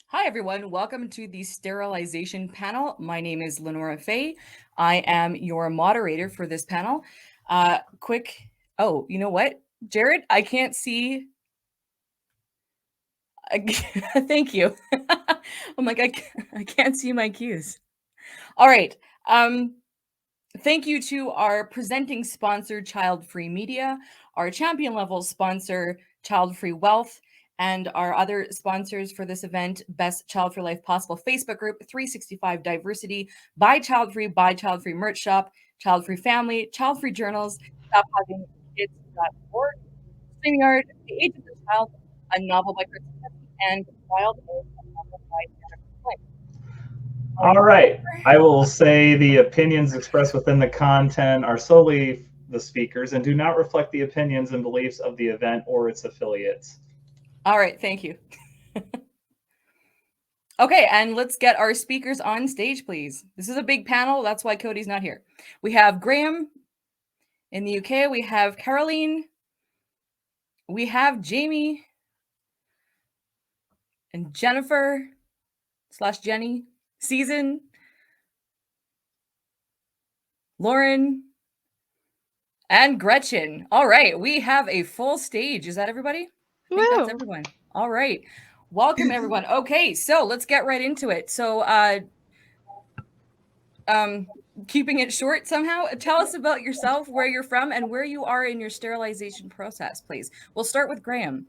Hi, everyone. Welcome to the sterilization panel. My name is LeNora Faye. I am your moderator for this panel. You know what, Jared? I can't see. Thank you. I'm like, I can't see my cues. All right. Thank you to our presenting sponsor, Childfree Media, our champion level sponsor, Childfree Wealth, and our other sponsors for this event, Best Child for Life Possible Facebook group, 365 Diversity, Buy Childfree Merch Shop, Childfree Family, Childfree Journals, StopHuggingKids.org, StreamYard, The Age of the Child, a novel by Kristen Tsetsi, and Wild Oats, a novel by Jennifer Flint. All right. I will say the opinions expressed within the content are solely the speakers and do not reflect the opinions and beliefs of the event or its affiliates. All right, thank you. Okay, and let's get our speakers on stage, please. This is a big panel. That's why Cody's not here. We have Graham in the UK. We have Caroline. We have Jamie and Jennifer / Jenny, Season, Lauren, and Gretchen. All right, we have a full stage. Is that everybody? I think that's everyone. All right. Welcome, everyone. Okay, so let's get right into it. So, keeping it short somehow, tell us about yourself, where you're from, and where you are in your sterilization process, please. We'll start with Graham.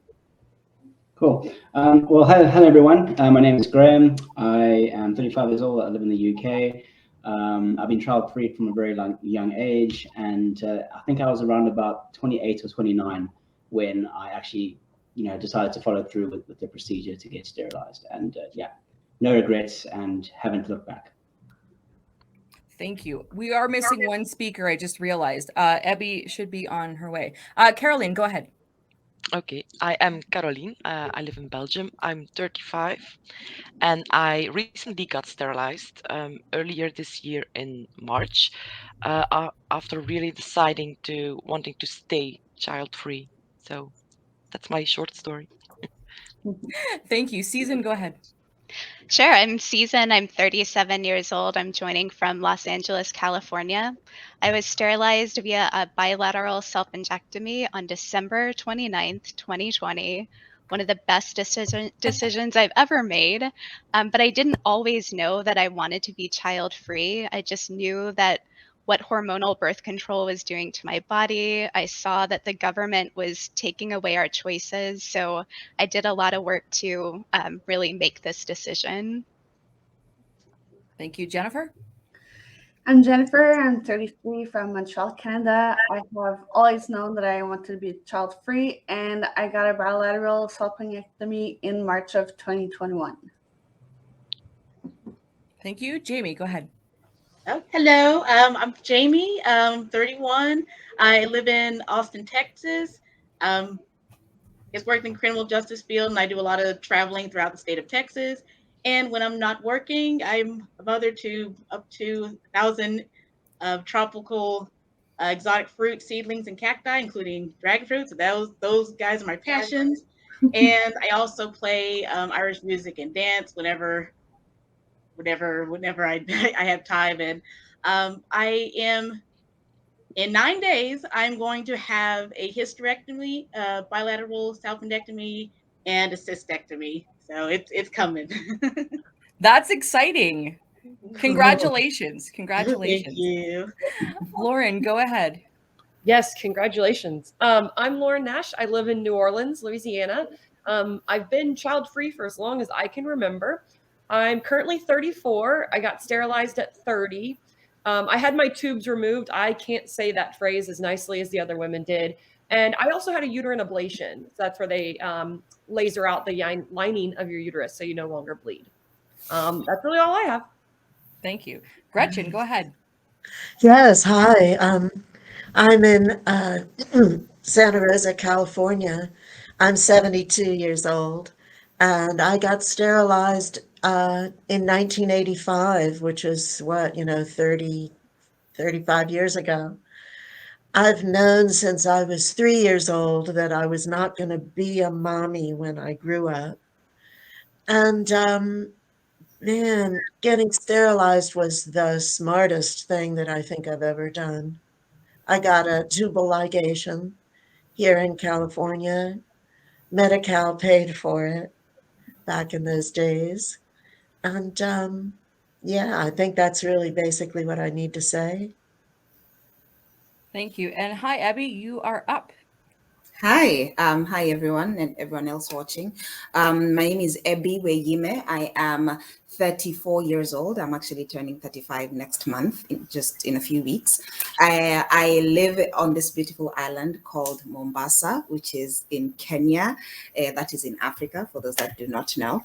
Cool. Well, hello everyone. My name is Graham. I am 35 years old. I live in the UK. I've been child free from a very young age, and I think I was around about 28 or 29 when I actually, decided to follow through with the procedure to get sterilized. And yeah, no regrets and haven't looked back. Thank you. We are missing one speaker, I just realized. Abby should be on her way. Caroline, go ahead. Okay, I am Caroline. I live in Belgium. I'm 35, and I recently got sterilized earlier this year in March, after really deciding wanting to stay child-free. So that's my short story. Thank you. Season, go ahead. Sure, I'm Season. I'm 37 years old. I'm joining from Los Angeles, California. I was sterilized via a bilateral self-injectomy on December 29th, 2020. One of the best decisions I've ever made. But I didn't always know that I wanted to be child-free. I just knew that what hormonal birth control was doing to my body. I saw that the government was taking away our choices. So I did a lot of work to really make this decision. Thank you. Jennifer? I'm Jennifer. I'm 33 from Montreal, Canada. I have always known that I wanted to be child-free, and I got a bilateral self-injectomy in March of 2021. Thank you. Jamie, go ahead. Oh, hello, I'm Jamie. 31. I live in Austin, Texas. It's worked in criminal justice field, and I do a lot of traveling throughout the state of Texas. And when I'm not working, I'm a mother to up to 1,000 tropical exotic fruit, seedlings, and cacti, including dragon fruits. So those guys are my passions. And I also play Irish music and dance whenever I have time. And I am in 9 days. I'm going to have a hysterectomy, bilateral self-indectomy, and a cystectomy. So it's coming. That's exciting. Congratulations. Congratulations. Thank you. Lauren, go ahead. Yes, congratulations. I'm Lauren Nash. I live in New Orleans, Louisiana. I've been child-free for as long as I can remember. I'm currently 34. I got sterilized at 30. I had my tubes removed. I can't say that phrase as nicely as the other women did. And I also had a uterine ablation. So that's where they laser out the lining of your uterus so you no longer bleed. That's really all I have. Thank you. Gretchen, go ahead. Yes, hi. I'm in Santa Rosa, California. I'm 72 years old, and I got sterilized in 1985, which is 35 years ago. I've known since I was 3 years old that I was not going to be a mommy when I grew up. And man, getting sterilized was the smartest thing that I think I've ever done. I got a tubal ligation here in California. Medi-Cal paid for it back in those days. And yeah, I think that's really basically what I need to say. Thank you. And hi, Abby, you are up. Hi, hi everyone and everyone else watching. My name is Ebi Weyime. I am 34 years old. I'm actually turning 35 next month, just in a few weeks. I live on this beautiful island called Mombasa, which is in Kenya. That is in Africa, for those that do not know.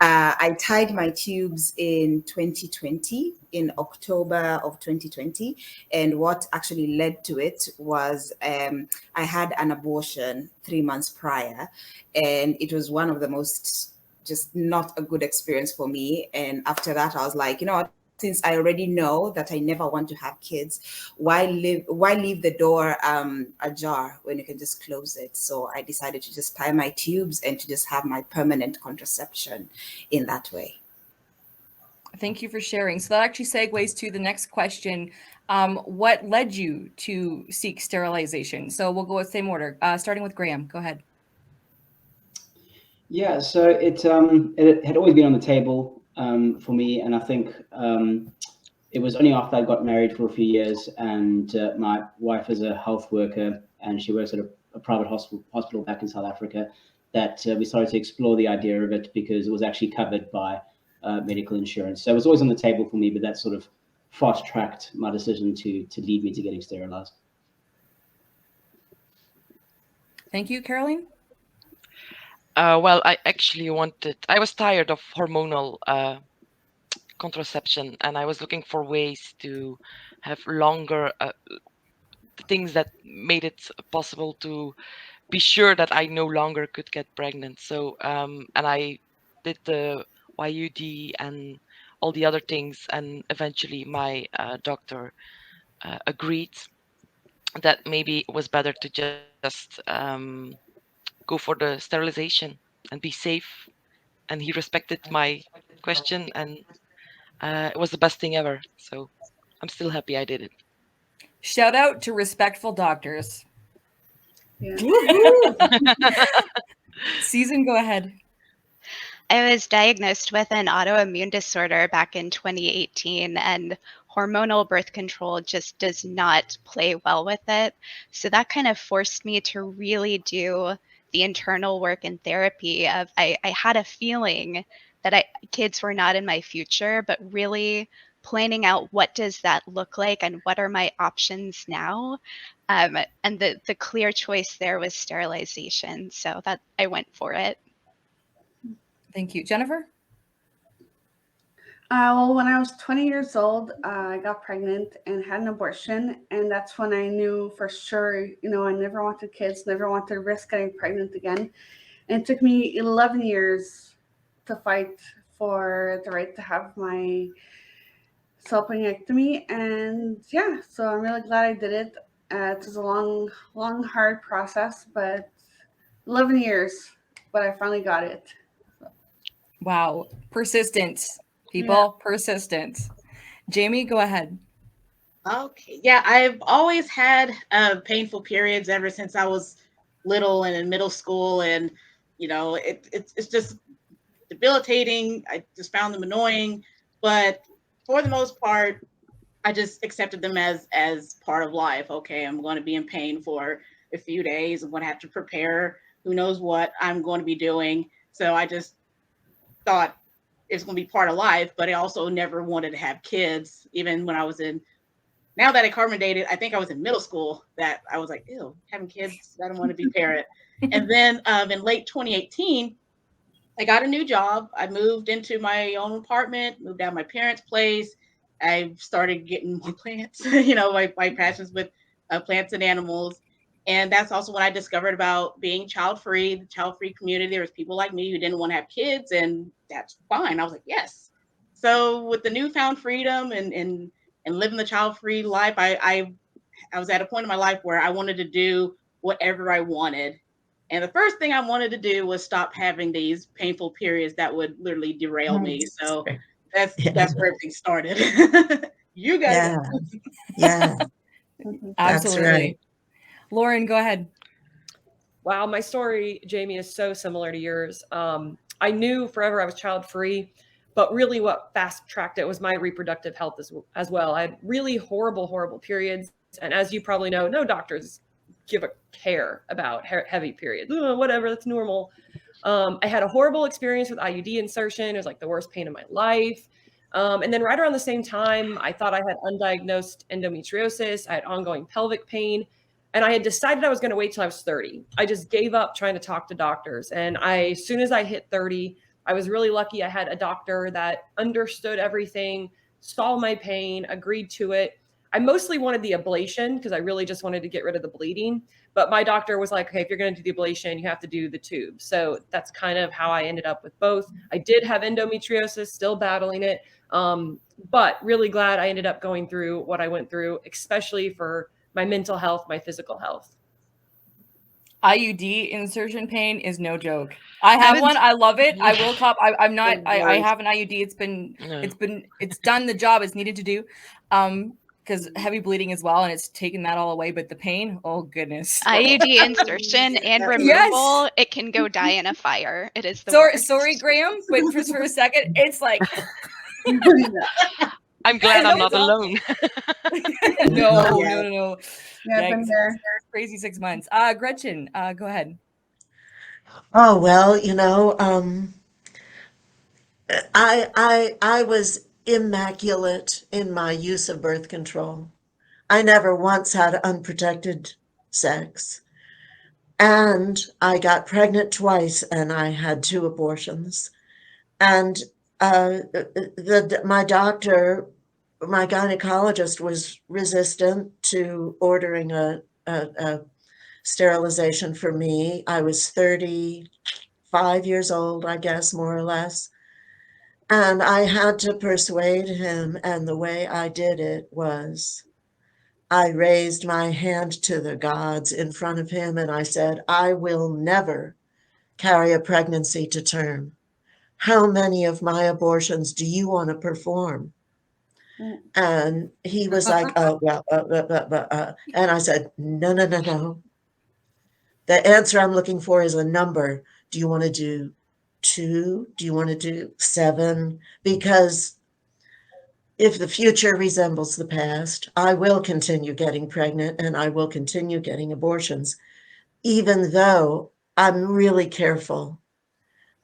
I tied my tubes in 2020, in October of 2020. And what actually led to it was I had an abortion 3 months prior, and it was one of the most just not a good experience for me. And after that, I was like, you know what? Since I already know that I never want to have kids, why leave the door ajar when you can just close it? So I decided to just tie my tubes and to just have my permanent contraception in that way. Thank you for sharing. So that actually segues to the next question. What led you to seek sterilization? So we'll go with same order, starting with Graham. Go ahead. Yeah, so it had always been on the table for me, and I think it was only after I got married for a few years, and my wife is a health worker, and she works at a private hospital back in South Africa, that we started to explore the idea of it because it was actually covered by medical insurance. So it was always on the table for me, but that sort of fast-tracked my decision to lead me to getting sterilized. Thank you, Caroline. Well, I was tired of hormonal contraception, and I was looking for ways to have longer things that made it possible to be sure that I no longer could get pregnant. So, and I did the YUD and all the other things, and eventually my doctor agreed that maybe it was better to just go for the sterilization and be safe. And he respected my question, and it was the best thing ever. So I'm still happy I did it. Shout out to respectful doctors. Yeah. Susan, go ahead. I was diagnosed with an autoimmune disorder back in 2018, and hormonal birth control just does not play well with it. So that kind of forced me to really do the internal work and therapy of I had a feeling that kids were not in my future, but really planning out what does that look like and what are my options now. And the clear choice there was sterilization. So that I went for it. Thank you. Jennifer? Well, when I was 20 years old, I got pregnant and had an abortion. And that's when I knew for sure, I never wanted kids, never wanted to risk getting pregnant again. And it took me 11 years to fight for the right to have my salpingectomy. And yeah, so I'm really glad I did it. It was a long, hard process, but 11 years, but I finally got it. Wow. Persistence, people. Yeah. Persistence. Jamie, go ahead. Okay. Yeah, I've always had painful periods ever since I was little and in middle school. And, it's just debilitating. I just found them annoying. But for the most part, I just accepted them as part of life. Okay, I'm going to be in pain for a few days. I'm going to have to prepare who knows what I'm going to be doing. So I just thought it's going to be part of life, but I also never wanted to have kids. Even when I was now that I carbon dated, I think I was in middle school, that I was like, ew, having kids, I don't want to be a parent. And then in late 2018, I got a new job. I moved into my own apartment, moved out of my parents' place. I started getting more plants, my passions with plants and animals. And that's also when I discovered about being child-free, the child-free community. There was people like me who didn't want to have kids, and that's fine. I was like, yes. So with the newfound freedom and living the child-free life, I was at a point in my life where I wanted to do whatever I wanted. And the first thing I wanted to do was stop having these painful periods that would literally derail me. So that's where everything started. You gotta Yeah. go. Yeah. That's Absolutely. right. Lauren, go ahead. Wow, my story, Jamie, is so similar to yours. I knew forever I was child free, but really what fast tracked it was my reproductive health as well. I had really horrible periods. And as you probably know, no doctors give a care about heavy periods. Whatever, that's normal. I had a horrible experience with IUD insertion. It was like the worst pain of my life. And then right around the same time, I thought I had undiagnosed endometriosis. I had ongoing pelvic pain. And I had decided I was going to wait till I was 30. I just gave up trying to talk to doctors. And as soon as I hit 30, I was really lucky. I had a doctor that understood everything, saw my pain, agreed to it. I mostly wanted the ablation because I really just wanted to get rid of the bleeding. But my doctor was like, okay, if you're going to do the ablation, you have to do the tube. So that's kind of how I ended up with both. I did have endometriosis, still battling it. But really glad I ended up going through what I went through, especially for my mental health, my physical health. IUD insertion pain is no joke. I have one. I love it. I will cop. I'm not. I have an IUD. It's done the job it's needed to do. Because heavy bleeding as well, and it's taken that all away. But the pain, oh goodness. IUD insertion and removal, it can go die in a fire. It is the worst. Sorry, Graham, but just for a second, it's like. I'm glad I'm not alone. No. Yeah, I've been there. Crazy 6 months. Gretchen, go ahead. Oh, well, I was immaculate in my use of birth control. I never once had unprotected sex. And I got pregnant twice and I had 2 abortions. And my doctor, my gynecologist, was resistant to ordering a sterilization for me. I was 35 years old, I guess, more or less. And I had to persuade him. And the way I did it was I raised my hand to the gods in front of him and I said, I will never carry a pregnancy to term. How many of my abortions do you want to perform? And he was like, oh, well, and I said, no. The answer I'm looking for is a number. Do you want to do 2? Do you want to do 7? Because if the future resembles the past, I will continue getting pregnant and I will continue getting abortions, even though I'm really careful.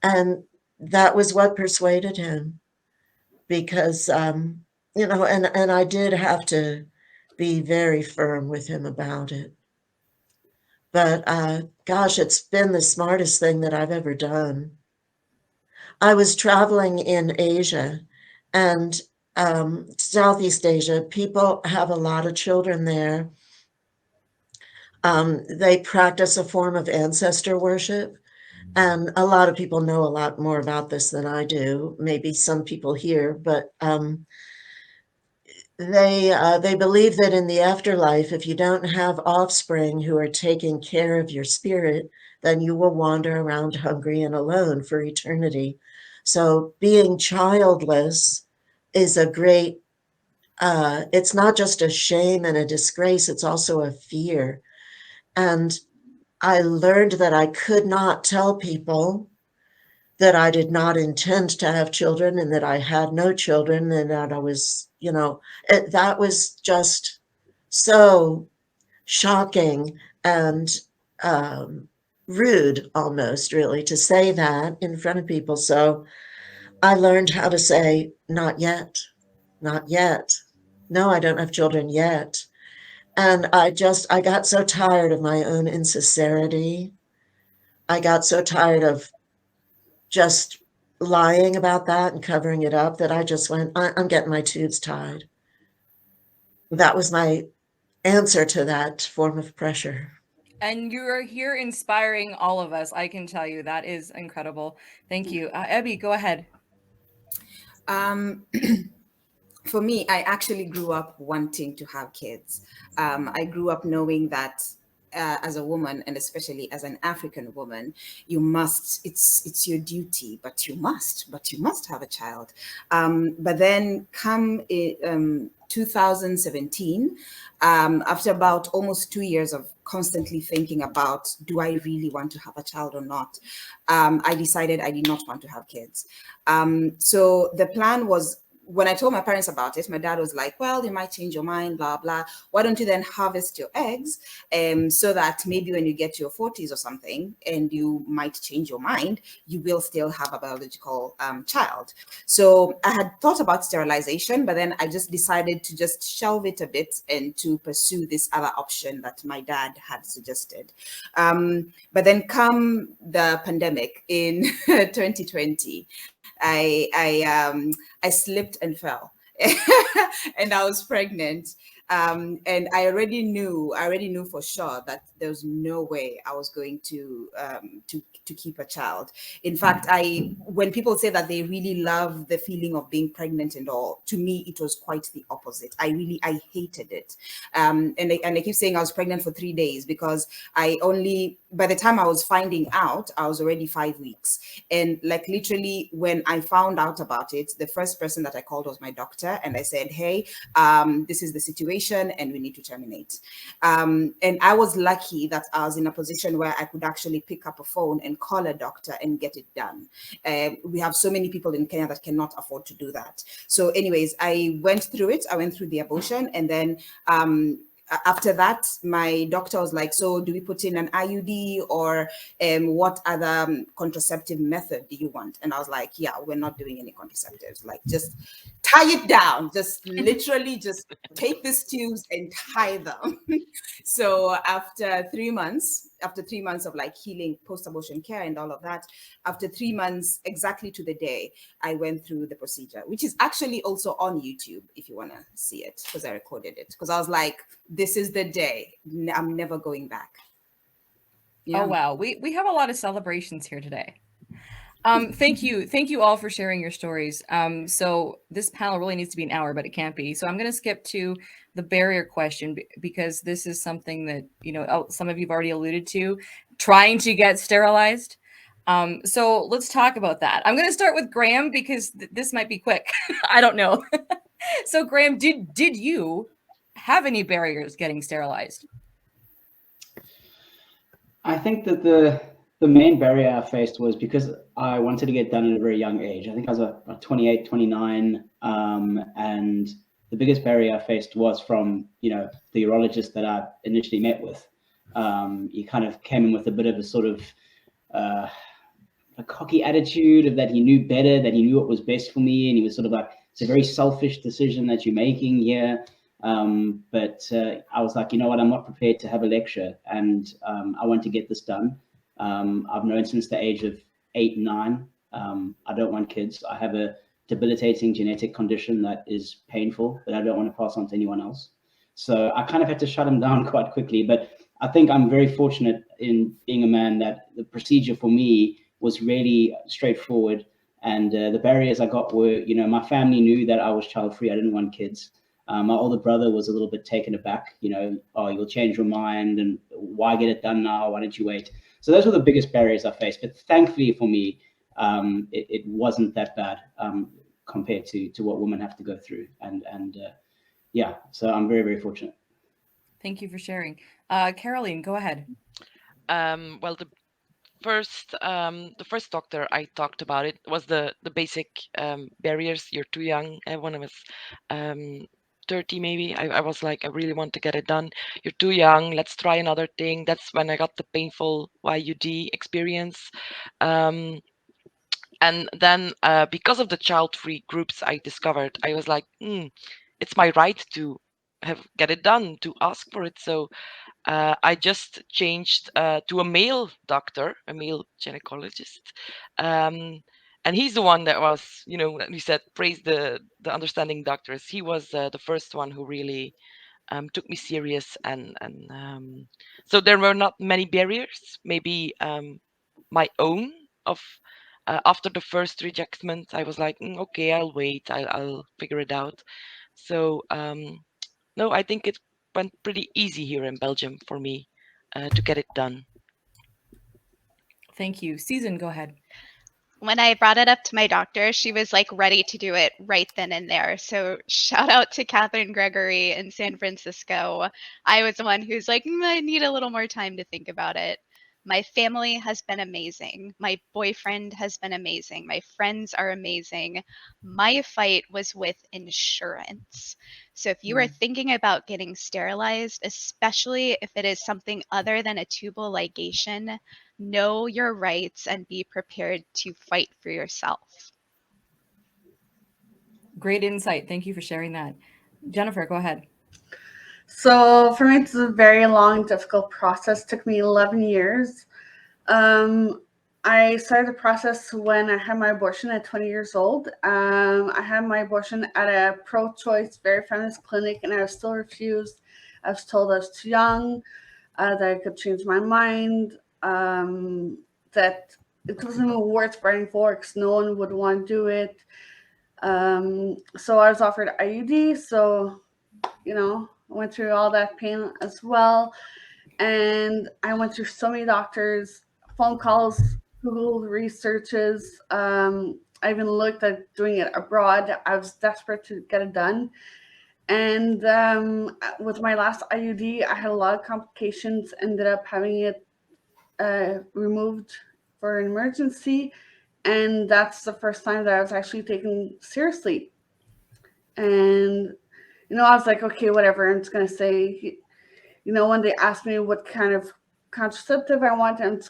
And that was what persuaded him, because, and I did have to be very firm with him about it. But gosh, it's been the smartest thing that I've ever done. I was traveling in Asia and Southeast Asia. People have a lot of children there. They practice a form of ancestor worship. And a lot of people know a lot more about this than I do. Maybe some people here, but they believe that in the afterlife, if you don't have offspring who are taking care of your spirit, then you will wander around hungry and alone for eternity. So being childless is a great, it's not just a shame and a disgrace, it's also a fear. And I learned that I could not tell people that I did not intend to have children and that I had no children and that I was, that was just so shocking and rude almost, really, to say that in front of people. So I learned how to say, not yet, not yet. No, I don't have children yet. And I got so tired of my own insincerity. I got so tired of just lying about that and covering it up that I just went, I'm getting my tubes tied. That was my answer to that form of pressure. And you're here inspiring all of us. I can tell you that is incredible. Thank you. Abby, go ahead. For me, I actually grew up wanting to have kids. I grew up knowing that as a woman, and especially as an African woman, you must, it's your duty, but you must have a child. But then come 2017, after about almost 2 years of constantly thinking about, do I really want to have a child or not? I decided I did not want to have kids. So the plan was, when I told my parents about it, my dad was like, well, you might change your mind, blah, blah. Why don't you then harvest your eggs so that maybe when you get to your 40s or something and you might change your mind, you will still have a biological child. So I had thought about sterilization, but then I just decided to just shelve it a bit and to pursue this other option that my dad had suggested. But then come the pandemic in 2020, I slipped and fell and I was pregnant. And I already knew for sure that there was no way I was going to keep a child. In fact, when people say that they really love the feeling of being pregnant and all, to me, it was quite the opposite. I hated it. And I keep saying I was pregnant for 3 days because by the time I was finding out, I was already 5 weeks. And like literally when I found out about it, the first person that I called was my doctor. And I said, hey, this is the situation and we need to terminate. And I was lucky that I was in a position where I could actually pick up a phone and call a doctor and get it done. We have so many people in Kenya that cannot afford to do that. So anyways, I went through it. I went through the abortion, and then after that, my doctor was like, so do we put in an IUD or what other contraceptive method do you want? And I was like, yeah, we're not doing any contraceptives. Like, just tie it down. Just literally just take these tubes and tie them. So after 3 months of like healing, post-abortion care and all of that, after 3 months, exactly to the day, I went through the procedure, which is actually also on YouTube if you want to see it, because I recorded it. Because I was like, this is the day. I'm never going back. Yeah. Oh, wow. We have a lot of celebrations here today. Thank you all for sharing your stories. So this panel really needs to be an hour, but it can't be. So I'm going to skip to the barrier question because this is something that, you know, some of you've already alluded to, trying to get sterilized. So let's talk about that. I'm going to start with Graham because this might be quick. I don't know. So Graham, did you have any barriers getting sterilized? I think that the main barrier I faced was because I wanted to get done at a very young age. I think I was 28, 29, and the biggest barrier I faced was from, you know, the urologist that I initially met with. He kind of came in with a bit of a sort of a cocky attitude of that he knew better, that he knew what was best for me, and he was sort of like, it's a very selfish decision that you're making here. But I was like, you know what, I'm not prepared to have a lecture, and I want to get this done. I've known since the age of 8, 9, I don't want kids. I have a debilitating genetic condition that is painful, that I don't want to pass on to anyone else. So I kind of had to shut him down quite quickly. But I think I'm very fortunate in being a man that the procedure for me was really straightforward. And the barriers I got were, you know, my family knew that I was child-free. I didn't want kids. My older brother was a little bit taken aback, you know, oh, you'll change your mind, and why get it done now? Why don't you wait? So those were the biggest barriers I faced. But thankfully for me, it wasn't that bad compared to what women have to go through. And yeah, so I'm very, very fortunate. Thank you for sharing. Caroline, go ahead. Well, the first doctor I talked about it was the basic barriers. You're too young. When I was 30 maybe, I was like, I really want to get it done. You're too young, let's try another thing. That's when I got the painful IUD experience. And then because of the child-free groups I discovered, I was like, it's my right to get it done, to ask for it. So I just changed to a male doctor, a male gynecologist. And he's the one that was, you know, we said, praise the understanding doctors. He was the first one who really took me serious. And so there were not many barriers, maybe my own of after the first rejectment, I was like, okay, I'll wait, I'll figure it out. So no, I think it went pretty easy here in Belgium for me. to get it done. Thank you. Susan, go ahead. When I brought it up to my doctor, she was like ready to do it right then and there. So shout out to Catherine Gregory in San Francisco. I was the one who's like, I need a little more time to think about it. My family has been amazing. My boyfriend has been amazing. My friends are amazing. My fight was with insurance. So if you are thinking about getting sterilized, especially if it is something other than a tubal ligation, know your rights and be prepared to fight for yourself. Great insight. Thank you for sharing that. Jennifer, go ahead. So for me, it's a very long, difficult process. It took me 11 years. I started the process when I had my abortion at 20 years old. I had my abortion at a pro-choice, very feminist clinic, and I was still refused. I was told I was too young, that I could change my mind, that it wasn't even worth fighting for because no one would want to do it. So I was offered IUD. So, you know, I went through all that pain as well. And I went through so many doctors, phone calls, Google researches. I even looked at doing it abroad. I was desperate to get it done. And with my last IUD, I had a lot of complications, ended up having it removed for an emergency. And that's the first time that I was actually taken seriously. And, you know, I was like, okay, whatever. I'm just going to say, you know, when they asked me what kind of contraceptive I wanted,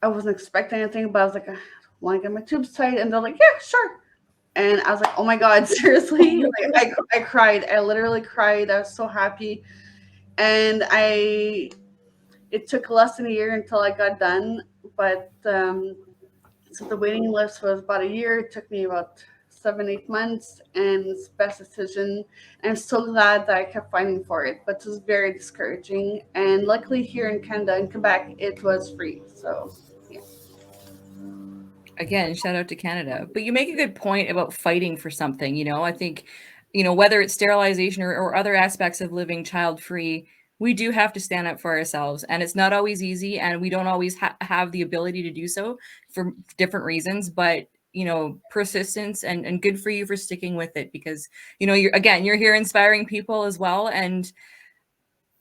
I wasn't expecting anything, but I was like, I want to get my tubes tight. And they're like, yeah, sure. And I was like, oh my God, seriously? Like, I cried. I literally cried. I was so happy. And it took less than a year until I got done. But so the waiting list was about a year. It took me about 7-8 months, and it's the best decision. And I'm so glad that I kept fighting for it, but it was very discouraging. And luckily here in Canada and Quebec, it was free. So yeah. Again, shout out to Canada. But you make a good point about fighting for something. You know, I think, you know, whether it's sterilization or other aspects of living child-free, we do have to stand up for ourselves. And it's not always easy, and we don't always have the ability to do so for different reasons. But, you know, persistence and good for you for sticking with it, because, you know, you're here inspiring people as well. And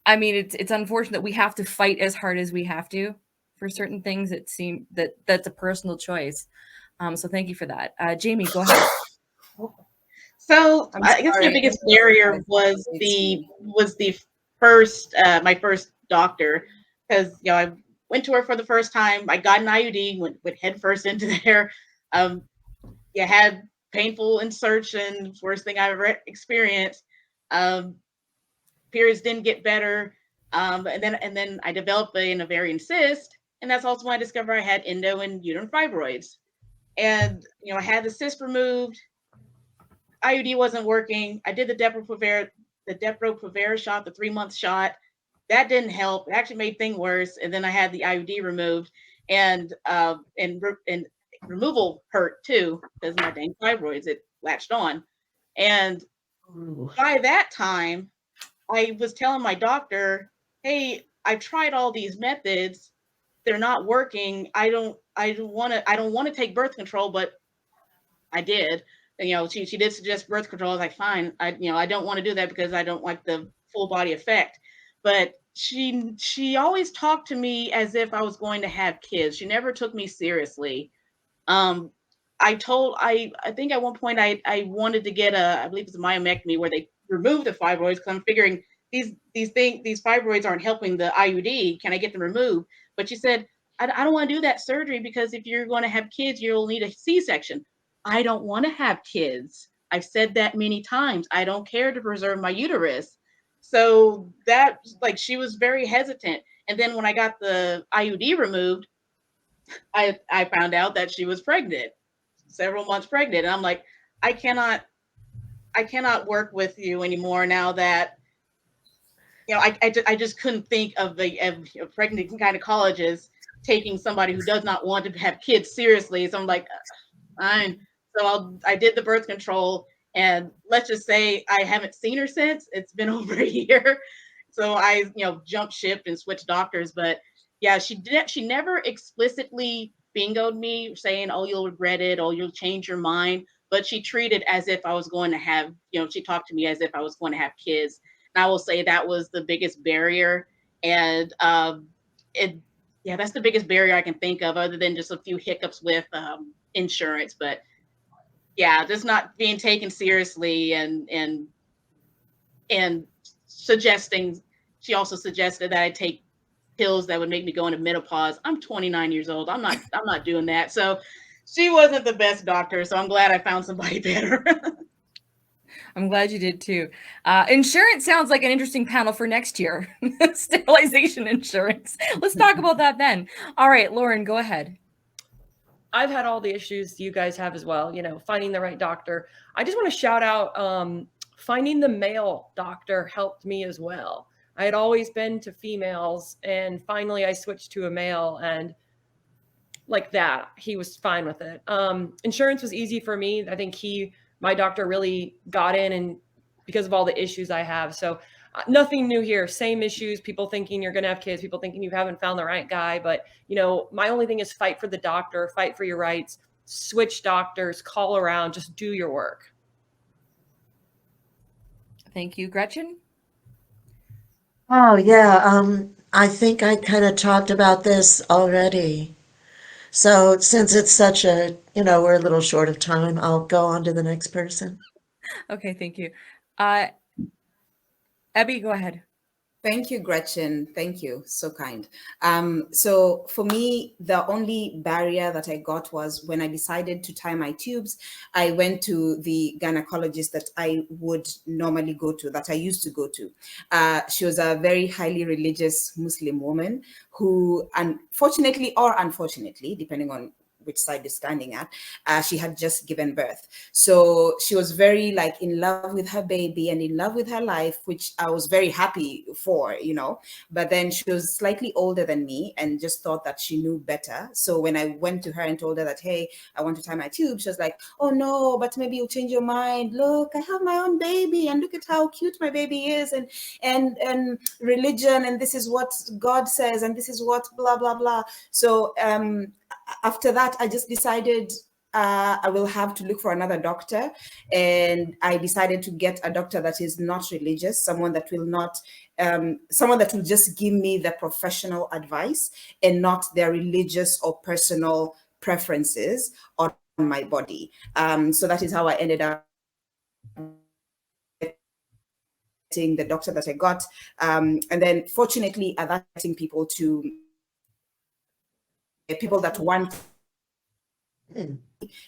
I mean, it's unfortunate we have to fight as hard as we have to for certain things. It seems that's a personal choice. So thank you for that. Jamie, go ahead. So I guess my biggest barrier was the first my first doctor, because you know I went to her for the first time. I got an IUD, went head first into there. You had painful insertion, worst thing I ever experienced. Periods didn't get better, and then I developed an ovarian cyst, and that's also when I discovered I had endo and uterine fibroids. And you know I had the cyst removed. IUD wasn't working. I did the Depo-Provera shot, the 3-month shot. That didn't help. It actually made things worse. And then I had the IUD removed, and removal hurt too because my dang fibroids, it latched on. And by that time, I was telling my doctor, "Hey, I've tried all these methods. They're not working. I don't want to take birth control, but I did." And, you know, she did suggest birth control. I was like, fine. I don't want to do that because I don't like the full body effect. But she always talked to me as if I was going to have kids. She never took me seriously. I think at one point I wanted to get I believe it's a myomectomy where they remove the fibroids, because I'm figuring these fibroids aren't helping the IUD. Can I get them removed? But she said, I don't want to do that surgery because if you're going to have kids, you'll need a C-section. I don't want to have kids. I've said that many times. I don't care to preserve my uterus. So that, like, she was very hesitant. And then when I got the IUD removed, I found out that she was pregnant, several months pregnant. And I'm like, I cannot work with you anymore now that, you know, I just couldn't think of a pregnant gynecologist taking somebody who does not want to have kids seriously. So I'm like, fine. So I did the birth control, and let's just say I haven't seen her since. It's been over a year, So I, jumped ship and switched doctors. But yeah, she never explicitly bingoed me saying, oh, you'll regret it, oh, you'll change your mind. But she treated as if I was going to have, she talked to me as if I was going to have kids. And I will say that was the biggest barrier. And that's the biggest barrier I can think of, other than just a few hiccups with insurance. But yeah, just not being taken seriously, and suggesting. She also suggested that I take pills that would make me go into menopause. I'm 29 years old. I'm not doing that. So she wasn't the best doctor. So I'm glad I found somebody better. I'm glad you did too. Insurance sounds like an interesting panel for next year. Sterilization insurance. Let's talk about that then. All right, Lauren, go ahead. I've had all the issues you guys have as well, finding the right doctor. I just want to shout out finding the male doctor helped me as well. I had always been to females, and finally I switched to a male, and like that, he was fine with it. Insurance was easy for me. I think my doctor really got in, and because of all the issues I have. So nothing new here. Same issues. People thinking you're going to have kids. People thinking you haven't found the right guy. But, my only thing is fight for the doctor, fight for your rights, switch doctors, call around, just do your work. Thank you. Gretchen? Oh, yeah. I think I kind of talked about this already. So since it's such we're a little short of time, I'll go on to the next person. Okay, thank you. Abby, go ahead. Thank you, Gretchen. Thank you. So kind. So for me, the only barrier that I got was when I decided to tie my tubes, I went to the gynecologist that I would normally go to, that I used to go to. She was a very highly religious Muslim woman who, unfortunately or unfortunately, depending on which side you're standing at, she had just given birth. So she was very in love with her baby and in love with her life, which I was very happy for, but then she was slightly older than me and just thought that she knew better. So when I went to her and told her that, hey, I want to tie my tube, she was like, oh no, but maybe you'll change your mind. Look, I have my own baby and look at how cute my baby is, and religion, and this is what God says, and this is what blah, blah, blah. So after that, I just decided I will have to look for another doctor. And I decided to get a doctor that is not religious, someone that will just give me the professional advice and not their religious or personal preferences on my body. So that is how I ended up getting the doctor that I got. And then fortunately, at that time, people that want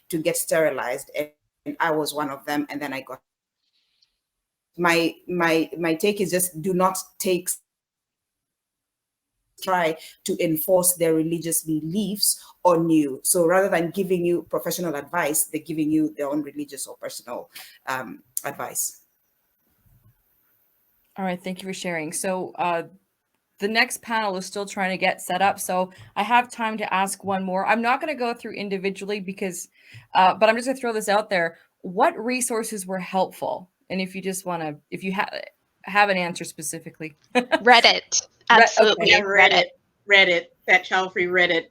to get sterilized, and I was one of them. And then I got my take is just do not try to enforce their religious beliefs on you. So rather than giving you professional advice, they're giving you their own religious or personal advice. All right, thank you for sharing. So the next panel is still trying to get set up, so I have time to ask one more. I'm not going to go through individually because, but I'm just going to throw this out there. What resources were helpful? And if you just want to, if you have an answer specifically. Reddit. Absolutely. Okay. Reddit, that Childfree Reddit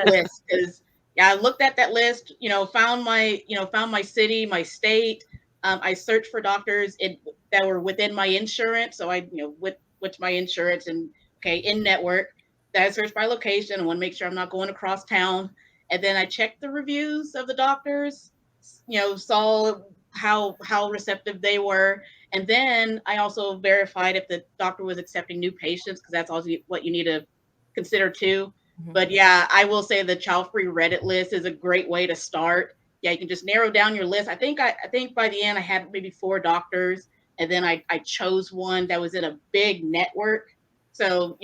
list. Because I looked at that list, found my city, my state. I searched for doctors that were within my insurance. So I, with my insurance and in network. Then I searched by location. I want to make sure I'm not going across town. And then I checked the reviews of the doctors, saw how receptive they were. And then I also verified if the doctor was accepting new patients, because that's also what you need to consider too. Mm-hmm. But yeah, I will say the Childfree Reddit list is a great way to start. Yeah, you can just narrow down your list. I think by the end I had maybe 4 doctors. And then I chose one that was in a big network. So,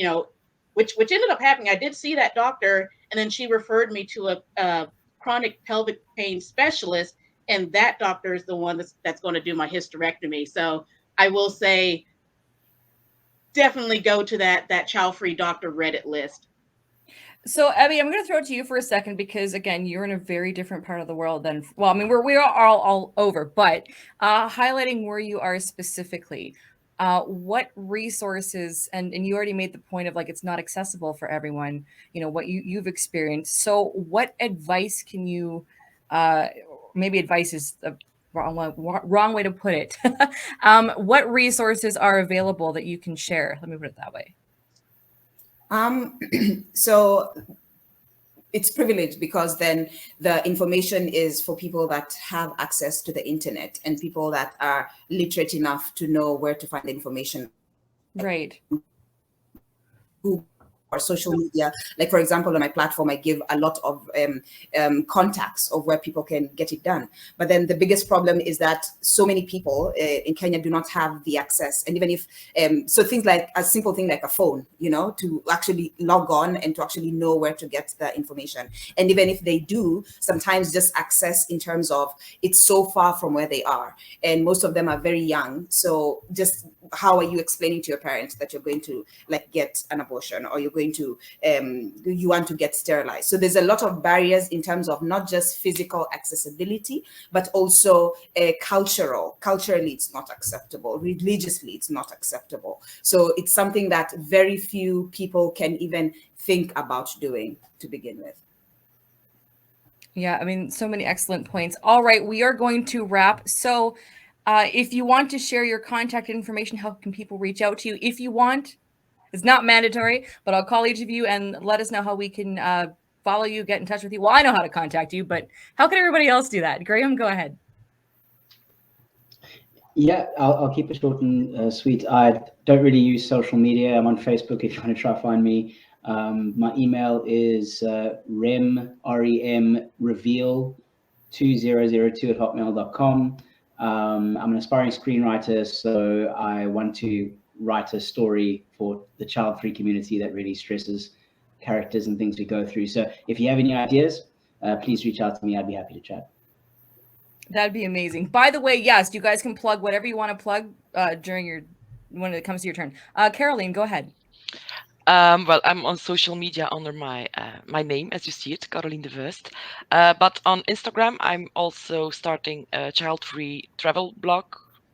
which ended up happening. I did see that doctor, and then she referred me to a chronic pelvic pain specialist. And that doctor is the one that's going to do my hysterectomy. So I will say, definitely go to that Childfree doctor Reddit list. So, Abby, I'm going to throw it to you for a second because, again, you're in a very different part of the world than, we are all over, but highlighting where you are specifically, what resources, and you already made the point of like it's not accessible for everyone, you know, what you've experienced. So what advice can you, maybe advice is the wrong way to put it. What resources are available that you can share? Let me put it that way. So it's privileged because then the information is for people that have access to the internet and people that are literate enough to know where to find the information. Right. Google or social media. Like, for example, on my platform, I give a lot of contacts of where people can get it done. But then the biggest problem is that so many people in Kenya do not have the access. And even if, so things like a simple thing like a phone, you know, to actually log on and to actually know where to get the information. And even if they do, sometimes just access in terms of it's so far from where they are. And most of them are very young. So just how are you explaining to your parents that you're going to like get an abortion or you're going to, you want to get sterilized? So there's a lot of barriers in terms of not just physical accessibility, but also culturally it's not acceptable, religiously it's not acceptable. So it's something that very few people can even think about doing to begin with. Yeah, I mean, so many excellent points. All right, we are going to wrap. So if you want to share your contact information, how can people reach out to you? If you want, it's not mandatory, but I'll call each of you and let us know how we can follow you, get in touch with you. Well, I know how to contact you, but how can everybody else do that? Graham, go ahead. Yeah, I'll keep it short and sweet. I don't really use social media. I'm on Facebook if you want to try to find me. My email is reveal2002@hotmail.com. I'm an aspiring screenwriter, so I want to write a story for the child-free community that really stresses characters and things we go through. So if you have any ideas, please reach out to me. I'd be happy to chat. That'd be amazing. By the way, yes, you guys can plug whatever you want to plug when it comes to your turn. Caroline, go ahead. Well, I'm on social media under my my name, as you see it, Caroline de Vuist. But on Instagram, I'm also starting a child-free travel blog,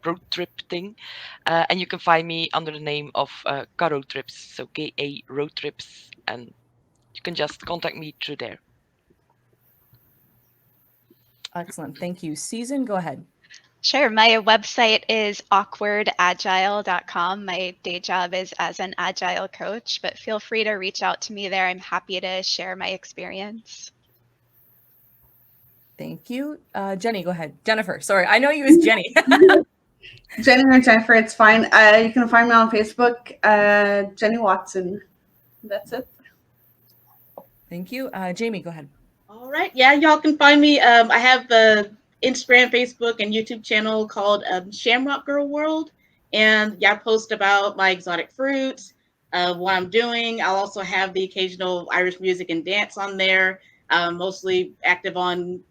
road trip thing. And you can find me under the name of Caro Trips, so KA Road Trips. And you can just contact me through there. Excellent. Thank you. Susan, go ahead. Sure. My website is awkwardagile.com. My day job is as an agile coach, but feel free to reach out to me there. I'm happy to share my experience. Thank you. Jenny, go ahead. Jennifer, sorry. I know you as Jenny. Jenny or Jennifer, it's fine. You can find me on Facebook, Jenny Watson. That's it. Thank you. Jamie, go ahead. All right. Yeah, y'all can find me. I have the Instagram, Facebook, and YouTube channel called Shamrock Girl World. And yeah, I post about my exotic fruits, what I'm doing. I'll also have the occasional Irish music and dance on there. Mostly active on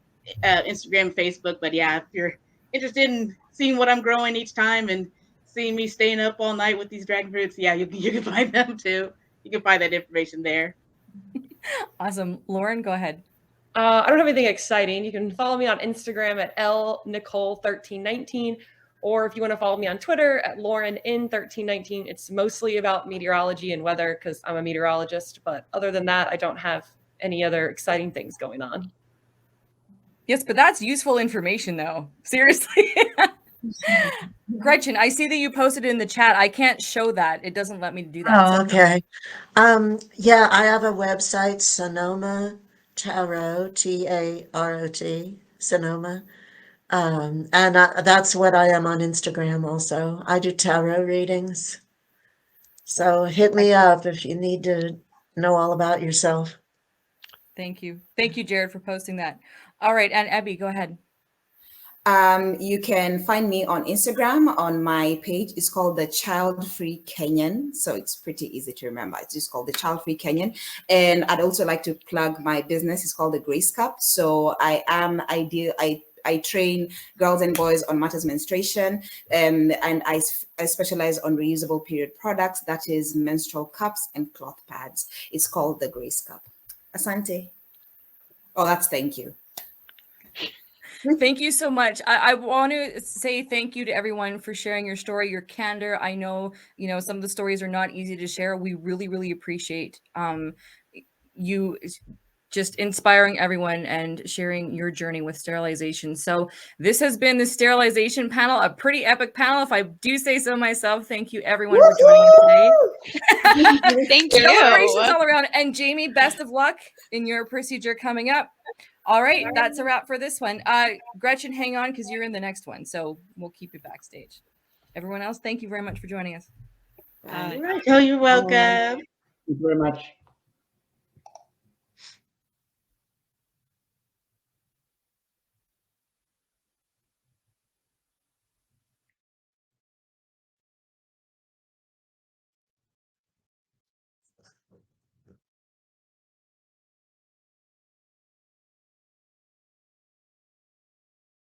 Instagram, Facebook. But yeah, if you're interested in seeing what I'm growing each time and seeing me staying up all night with these dragon fruits, yeah, you can find them too. You can find that information there. Awesome. Lauren, go ahead. I don't have anything exciting. You can follow me on Instagram at lnicole1319, or if you want to follow me on Twitter at laurenin1319. It's mostly about meteorology and weather because I'm a meteorologist. But other than that, I don't have any other exciting things going on. Yes, but that's useful information, though. Seriously. Gretchen, I see that you posted it in the chat. I can't show that. It doesn't let me do that. Oh, okay. Yeah, I have a website, Sonoma Tarot, Tarot, Sonoma. And that's what I am on Instagram also. I do tarot readings. So hit me up if you need to know all about yourself. Thank you. Thank you, Jared, for posting that. All right. And Abby, go ahead. You can find me on Instagram on my page. It's called the Childfree Kenyan. So it's pretty easy to remember. It's just called the Childfree Kenyan. And I'd also like to plug my business. It's called the Grace Cup. So I train girls and boys on matters menstruation, and I specialize on reusable period products, that is menstrual cups and cloth pads. It's called the Grace Cup. Asante. Oh, that's thank you. Thank you so much. I want to say thank you to everyone for sharing your story, your candor. I know, some of the stories are not easy to share. We really, really appreciate you just inspiring everyone and sharing your journey with sterilization. So this has been the sterilization panel, a pretty epic panel, if I do say so myself. Thank you everyone for joining us today. Thank you. Celebrations all around. And Jamie, best of luck in your procedure coming up. All right, that's a wrap for this one. Gretchen, hang on because you're in the next one. So we'll keep you backstage. Everyone else, thank you very much for joining us. All right. Oh, you're welcome. Thank you very much.